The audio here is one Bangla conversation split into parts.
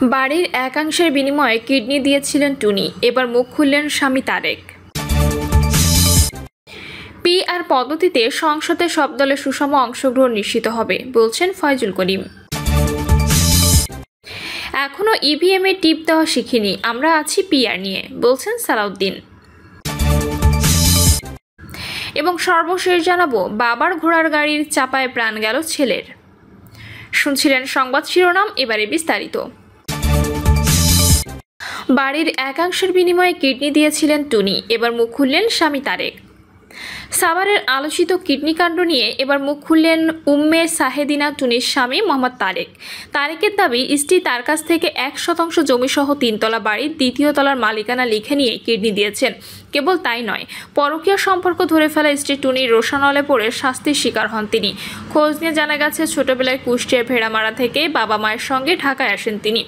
বাড়ির একাংশের বিনিময়ে কিডনি দিয়েছিলেন টুনি, এবার মুখ খুললেন স্বামী তারেক। পিআর পদ্ধতিতে সংসদে সব দলের সুষম অংশগ্রহণ নিশ্চিত হবে বলছেন ফয়জুল করিম। এখনো ইভিএম এ টিপ দেওয়া শিখিনি, আমরা আছি পিআর নিয়ে বলছেন সালাউদ্দিন। এবং সর্বশেষ জানাবো, বাবার ঘোড়ার গাড়ির চাপায় প্রাণ গেল ছেলের। শুনছিলেন সংবাদ শিরোনাম, এবারে বিস্তারিত। বাড়ির একাংশের বিনিময়ে কিডনি দিয়েছিলেন টুনি, এবার মুখ খুললেন স্বামী তারেক। সাভারের আলোচিত কিডনি কাণ্ড নিয়ে এবার মুখ খুললেন উম্মে সাহেদিনা টুনির স্বামী মোহাম্মদ তারেক। তারেকের দাবি, স্ত্রী তার কাছ থেকে 1% জমিসহ 3 তলা বাড়ির 2য় তলার মালিকানা লিখে নিয়ে কিডনি দিয়েছেন। কেবল তাই নয়, পরকীয়া সম্পর্ক ধরে ফেলা স্ত্রী টুনির রোষানলে পড়ে শাস্তির শিকার হন তিনি। খোঁজ নিয়ে জানা গেছে, ছোটবেলায় কুষ্টিয়ার ভেড়ামারা থেকে বাবা মায়ের সঙ্গে ঢাকায় আসেন তিনি।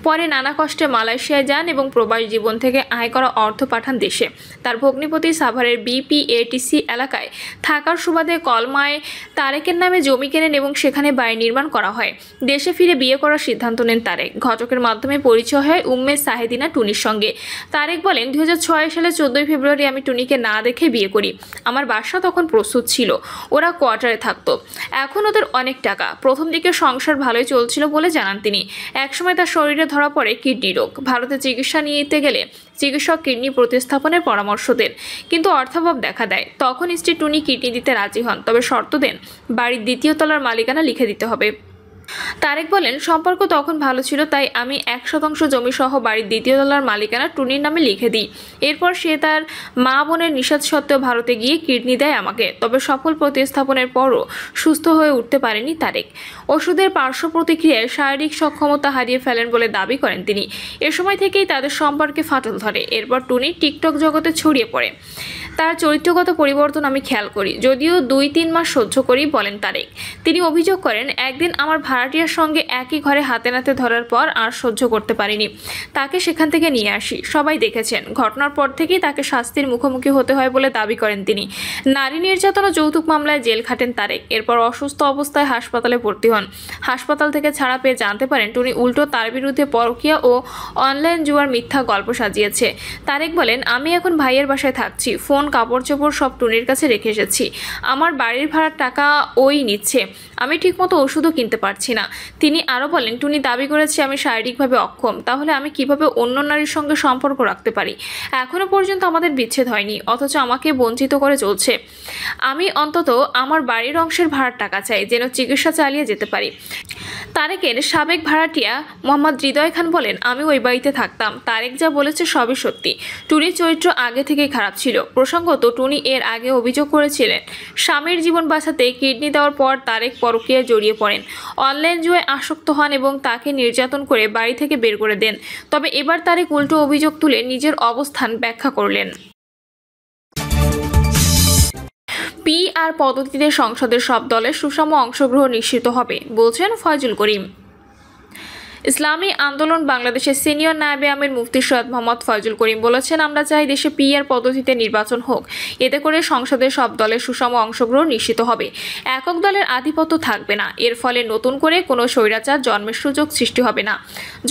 পরে নানা কষ্টে মালয়েশিয়ায় যান এবং প্রবাসী জীবন থেকে আয় করা অর্থ পাঠান দেশে। তার ভগ্নিপতি সাভারের বিপিএটিসি এলাকায় থাকার সুবাদে কলমায় তারেকের নামে জমি কেনেন এবং সেখানে বাড়ি নির্মাণ করা হয়। দেশে ফিরে বিয়ে করার সিদ্ধান্ত নেন তারেক। ঘটকের মাধ্যমে পরিচয় হয় উম্মে সাহেদিনা টুনির সঙ্গে। তারেক বলেন, 2006 সালে 14 ফেব্রুয়ারি আমি টুনিকে না দেখে বিয়ে করি। আমার বাসা তখন প্রস্তুত ছিল, ওরা কোয়ার্টারে থাকতো। এখন ওদের অনেক টাকা। প্রথম দিকে সংসার ভালোই চলছিল বলে জানান তিনি। একসময় তার শরীরে ধরা পড়ে কিডনি রোগ। ভারতে চিকিৎসা নিতে গেলে চিকিৎসক কিডনি প্রতিস্থাপনের পরামর্শ দেন, কিন্তু অর্থাভাব দেখা দেয়। তখন স্ত্রী টুনি কিডনি দিতে রাজি হন, তবে শর্ত দেন বাড়ির 2য় তলার মালিকানা লিখে দিতে হবে। তারেক বলেন, সম্পর্ক তখন ভালো ছিল, তাই আমি 1% জমি সহ বাড়ির 2য় তলার মালিকানা টুনির নামে লিখে দিই। এরপর সে তার মা বোনের নিষেধ সত্ত্বেও ভারতে গিয়ে কিডনি দেয় আমাকে। তবে সফল প্রতিস্থাপনের পরও সুস্থ হয়ে উঠতে পারেনি তারেক। ওষুধের পার্শ্ব প্রতিক্রিয়ায় শারীরিক সক্ষমতা হারিয়ে ফেলেন বলে দাবি করেন তিনি। এ সময় থেকেই তাদের সম্পর্কে ফাটল ধরে। এরপর টুনি টিকটক জগতে ছড়িয়ে পড়ে। তার চরিত্রগত পরিবর্তন আমি খেয়াল করি, যদিও 2-3 মাস সহ্য করি বলেন তারেক। তিনি অভিযোগ করেন, একদিন আমার ভাড়াটিয়ার সঙ্গে একই ঘরে হাতে নাতে ধরার পর আর সহ্য করতে পারিনি। তাকে সেখান থেকে নিয়ে আসি। সবাই দেখেছেন, ঘটনার পর থেকেই তাকে শাস্তির মুখোমুখি হতে হয় বলে দাবি করেন তিনি। নারী নির্যাতন ও যৌতুক মামলায় জেল খাটেন তারেক। এরপর অসুস্থ অবস্থায় হাসপাতালে ভর্তি হন। হাসপাতাল থেকে ছাড়া পেয়ে জানতে পারেন টুনি উল্টো তার বিরুদ্ধে পরকীয়া ও অনলাইন জুয়ার মিথ্যা গল্প সাজিয়েছে। তারেক বলেন, আমি এখন ভাইয়ের বাসায় থাকছি। ফোন, কাপড় চোপড় সব টুনির কাছে রেখে এসেছি। আমার বাড়ির ভাড়ার টাকা ওই নিচ্ছে। আমি ঠিকমতো ওষুধও কিনতে পারছি না। তিনি আরও বলেন, টুনি দাবি করেছে আমি শারীরিকভাবে অক্ষম, তাহলে আমি কিভাবে অন্য নারীর সঙ্গে সম্পর্ক রাখতে পারি? এখনো পর্যন্ত আমাদের বিচ্ছেদ হয়নি, অথচ আমাকে বঞ্চিত করে চলছে। আমি অন্তত আমার বাড়ির অংশের ভাড়ার টাকা চাই, যেন চিকিৎসা চালিয়ে যেতে পারি। তারেকের সাবেক ভাড়াটিয়া মোহাম্মদ হৃদয় খান বলেন, আমি ওই বাড়িতে থাকতাম। তারেক যা বলেছে সবই সত্যি। টুনির চরিত্র আগে থেকেই খারাপ ছিল। প্রসঙ্গত, টুনি এর আগে অভিযোগ করেছিলেন, স্বামীর জীবন বাঁচাতে কিডনি দেওয়ার পর তারেক পরকীয়ায় জড়িয়ে পড়েন, অনলাইন জুয়ায় আসক্ত হন এবং তাকে নির্যাতন করে বাড়ি থেকে বের করে দেন। তবে এবার তারেক উল্টো অভিযোগ তুলে নিজের অবস্থান ব্যাখ্যা করলেন। পিআর পদ্ধতিতে সংসদের সব দলের সুষম অংশগ্রহণ নিশ্চিত হবে বলছেন ফয়জুল করিম। ইসলামী আন্দোলন বাংলাদেশের সিনিয়র নায়েবে আমির মুফতি সৈয়দ মোহাম্মদ ফয়জুল করিম বলেছেন, আমরা চাই দেশে পিআর পদ্ধতিতে নির্বাচন হোক। এতে করে সংসদের সব দলের সুষম অংশগ্রহণ নিশ্চিত হবে। একক দলের আধিপত্য থাকবে না। এর ফলে নতুন করে কোনো স্বৈরাচার জন্মের সুযোগ সৃষ্টি হবে না।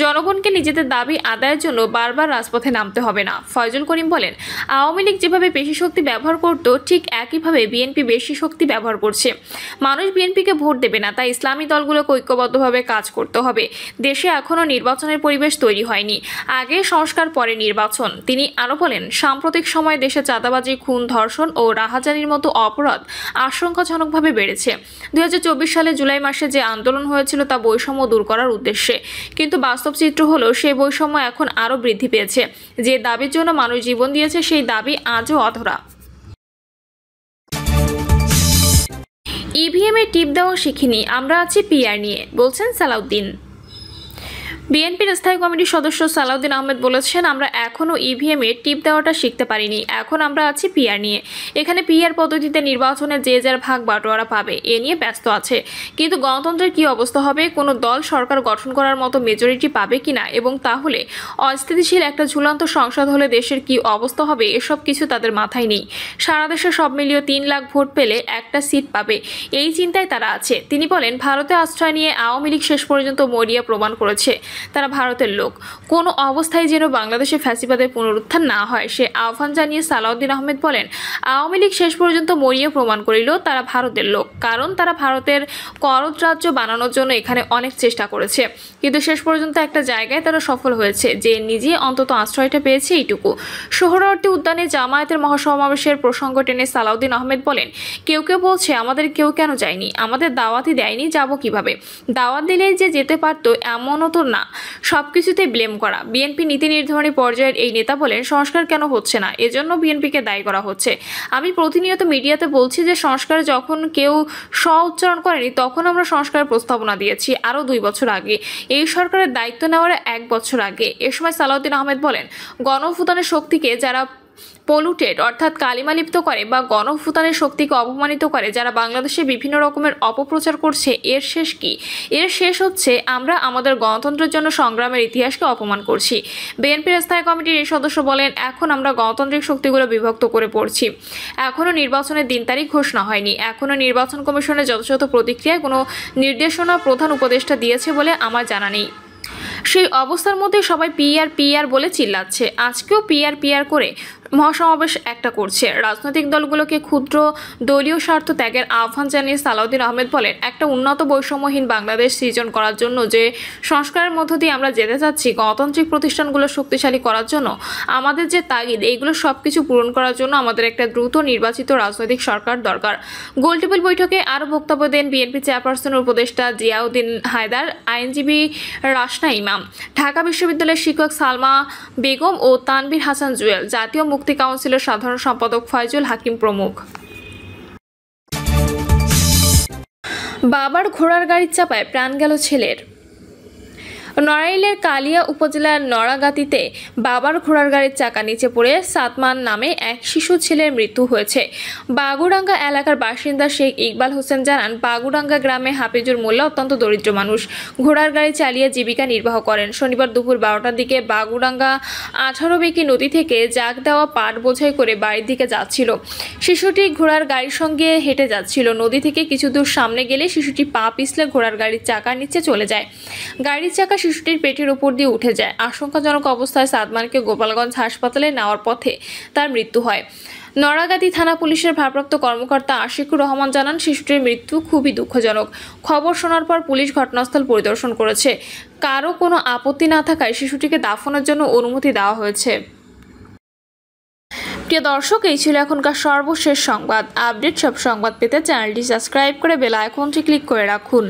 জনগণকে নিজেদের দাবি আদায়ের জন্য বারবার রাজপথে নামতে হবে না। ফয়জুল করিম বলেন, আওয়ামী লীগ যেভাবে পেশি শক্তি ব্যবহার করত, ঠিক একইভাবে বিএনপি বেশি শক্তি ব্যবহার করছে। মানুষ বিএনপিকে ভোট দেবে না, তাই ইসলামী দলগুলোকে ঐক্যবদ্ধভাবে কাজ করতে হবে। দেশে এখনো নির্বাচনের পরিবেশ তৈরি হয়নি, আগে সংস্কার পরে নির্বাচন। তিনি আরো বলেন, সাম্প্রতিক সময়ে দেশে চাঁদাবাজি, খুন, ধর্ষণ ও রাহাজানির মতো অপরাধ আশঙ্কাজনকভাবে বেড়েছে। 2024 সালে জুলাই মাসে যে আন্দোলন হয়েছিল তা বৈষম্য দূর করার উদ্দেশ্যে, কিন্তু বাস্তব চিত্র হলো সেই বৈষম্য এখন আরো বৃদ্ধি পেয়েছে। যে দাবির জন্য মানুষ জীবন দিয়েছে সেই দাবি আজও অধরা। ইভিএম এ টিপ দেওয়া শিখিনি, আমরা আছি পিআর নিয়ে বলছেন সালাউদ্দিন। বিএনপির স্থায়ী কমিটির সদস্য সালাউদ্দিন আহমেদ বলেছেন, আমরা এখনও ইভিএম এ টিপ দেওয়াটা শিখতে পারিনি। এখন আমরা আছি পিআর নিয়ে। এখানে পিআর পদ্ধতিতে নির্বাচনে যে যার ভাগ বাটোয়ারা পাবে, এ নিয়ে ব্যস্ত আছে। কিন্তু গণতন্ত্রের কি অবস্থা হবে, কোনো দল সরকার গঠন করার মতো মেজরিটি পাবে কিনা, এবং তাহলে অস্থিতিশীল একটা ঝুলন্ত সংসদ হলে দেশের কি অবস্থা হবে, এসব কিছু তাদের মাথায় নেই। সারা দেশে সব মিলিয়ে 3 লাখ ভোট পেলে একটা সিট পাবে, এই চিন্তায় তারা আছে। তিনি বলেন, ভারতে আশ্রয় নিয়ে আওয়ামী লীগ শেষ পর্যন্ত মরিয়া প্রমাণ করেছে। তারা ভারতের লোক। কোনো অবস্থায় যেন বাংলাদেশে ফ্যাসিবাদের পুনরুত্থান না হয় সে আহ্বান জানিয়ে সালাউদ্দিন আহমেদ বলেন, আওয়ামী লীগ শেষ পর্যন্ত মরিয়ে প্রমাণ করিল তারা ভারতের লোক, কারণ তারা ভারতের করদ রাজ্য বানানোর জন্য এখানে অনেক চেষ্টা করেছে, কিন্তু শেষ পর্যন্ত একটা জায়গায় তারা সফল হয়েছে যে নিজে অন্তত আশ্রয়টা পেয়েছে এইটুকু। সোহরাওয়ার্দী উদ্যানে জামায়াতের মহাসমাবেশের প্রসঙ্গ টেনে সালাউদ্দিন আহমেদ বলেন, কেউ কেউ বলছে আমাদের কেউ কেন যায়নি, আমাদের দাওয়াতই দেয়নি, যাব কিভাবে? দাওয়াত দিলেই যে যেতে পারতো এমনও তো না। সবকিছুতে ব্লেম করা। বিএনপি নীতি নির্ধারণী পর্যায়ের এই নেতা বলেন, সংস্কার কেন হচ্ছে না, এজন্য বিএনপিকে দায়ী করা হচ্ছে। আমি প্রতিনিয়ত মিডিয়াতে বলছি যে সংস্কার যখন কেউ উচ্চারণ করেনি তখন আমরা সংস্কারের প্রস্তাবনা দিয়েছি আরও 2 বছর আগে, এই সরকারের দায়িত্ব নেওয়ার 1 বছর আগে। এ সময় সালাউদ্দিন আহমেদ বলেন, গণঅভ্যুত্থানের শক্তিকে যারা পলুটেড অর্থাৎ কালিমালিপ্ত করে বা গণঅভ্যুত্থানের শক্তিকে অপমানিত করে, যারা বাংলাদেশে বিভিন্ন রকমের অপপ্রচার করছে, এর শেষ কি? এর শেষ হচ্ছে আমরা আমাদের গণতন্ত্রের জন্য সংগ্রামের ইতিহাসকে অপমান করছি। বিএনপির স্থায়ী কমিটির এই সদস্য বলেন, এখন আমরা গণতান্ত্রিক শক্তিগুলো বিভক্ত করে পড়ছি। এখনও নির্বাচনের দিন তারিখ ঘোষণা হয়নি, এখনও নির্বাচন কমিশনের যথাযথ প্রতিক্রিয়ায় কোনো নির্দেশনা প্রধান উপদেষ্টা দিয়েছে বলে আমার জানা নেই। সেই অবস্থার মধ্যে সবাই পিআর বলে চিল্লাচ্ছে। আজকেও পিআর করে মহাসমাবেশ একটা করছে। রাজনৈতিক দলগুলোকে ক্ষুদ্র দলীয় স্বার্থ ত্যাগের আহ্বান জানিয়ে সালাউদ্দিন আহমেদ বলেন, একটা উন্নত বৈষম্যহীন বাংলাদেশ সৃজন করার জন্য যে সংস্কারের মধ্য দিয়ে আমরা যেতে চাচ্ছি, গণতান্ত্রিক প্রতিষ্ঠানগুলো শক্তিশালী করার জন্য আমাদের যে তাগিদ, এইগুলো সব কিছু পূরণ করার জন্য আমাদের একটা দ্রুত নির্বাচিত রাজনৈতিক সরকার দরকার। গোলটেবিল বৈঠকে আরও বক্তব্য দেন বিএনপি চেয়ারপারসনের উপদেষ্টা জিয়াউদ্দিন হায়দার, আইনজীবী রাসনা ইমাম, ঢাকা বিশ্ববিদ্যালয়ের শিক্ষক সালমা বেগম ও তানভীর হাসান জুয়েল, জাতীয় মুক্তি কাউন্সিলের সাধারণ সম্পাদক ফয়জুল হাকিম প্রমুখ। বাবার ঘোড়ার গাড়ির চাপায় প্রাণ গেল ছেলের। নড়াইলের কালিয়া উপজেলার নড়াগাতিতে বাবার ঘোড়ার গাড়ির চাকা নিচে পড়ে সাতমান নামে এক শিশু ছেলের মৃত্যু হয়েছে। বাগুডাঙ্গা এলাকার বাসিন্দা শেখ ইকবাল হোসেন জানান, বাগুডাঙ্গা গ্রামে হাফিজুর মোল্লা অত্যন্ত দরিদ্র মানুষ, ঘোড়ার গাড়ি চালিয়ে জীবিকা নির্বাহ করেন। শনিবার দুপুর 12টার দিকে বাগুডাঙ্গা 18 বেকি নদী থেকে জাগ দেওয়া পাট বোঝাই করে বাড়ির দিকে যাচ্ছিল। শিশুটি ঘোড়ার গাড়ির সঙ্গে হেঁটে যাচ্ছিল। নদী থেকে কিছু দূর সামনে গেলে শিশুটি পা পিছলে ঘোড়ার গাড়ির চাকার নিচে চলে যায়। গাড়ির চাকা শিশুটির পেটের উপর দিয়ে উঠে যায়। আশঙ্কাজনক অবস্থায় সাদমানকে গোপালগঞ্জ হাসপাতালে নেওয়ার পথে তার মৃত্যু হয়। নড়াগাতি থানা পুলিশের ভারপ্রাপ্ত কর্মকর্তা আশিকুর রহমান জানান, শিশুটির মৃত্যু খুবই দুঃখজনক। খবর শোনার পর পুলিশ ঘটনাস্থল পরিদর্শন করেছে। কারো কোনো আপত্তি না থাকায় শিশুটিকে দাফনের জন্য অনুমতি দেওয়া হয়েছে। প্রিয় দর্শক, এই ছিল এখনকার সর্বশেষ সংবাদ। আপডেট সব সংবাদ পেতে চ্যানেলটি সাবস্ক্রাইব করে বেল আইকনটি ক্লিক করে রাখুন।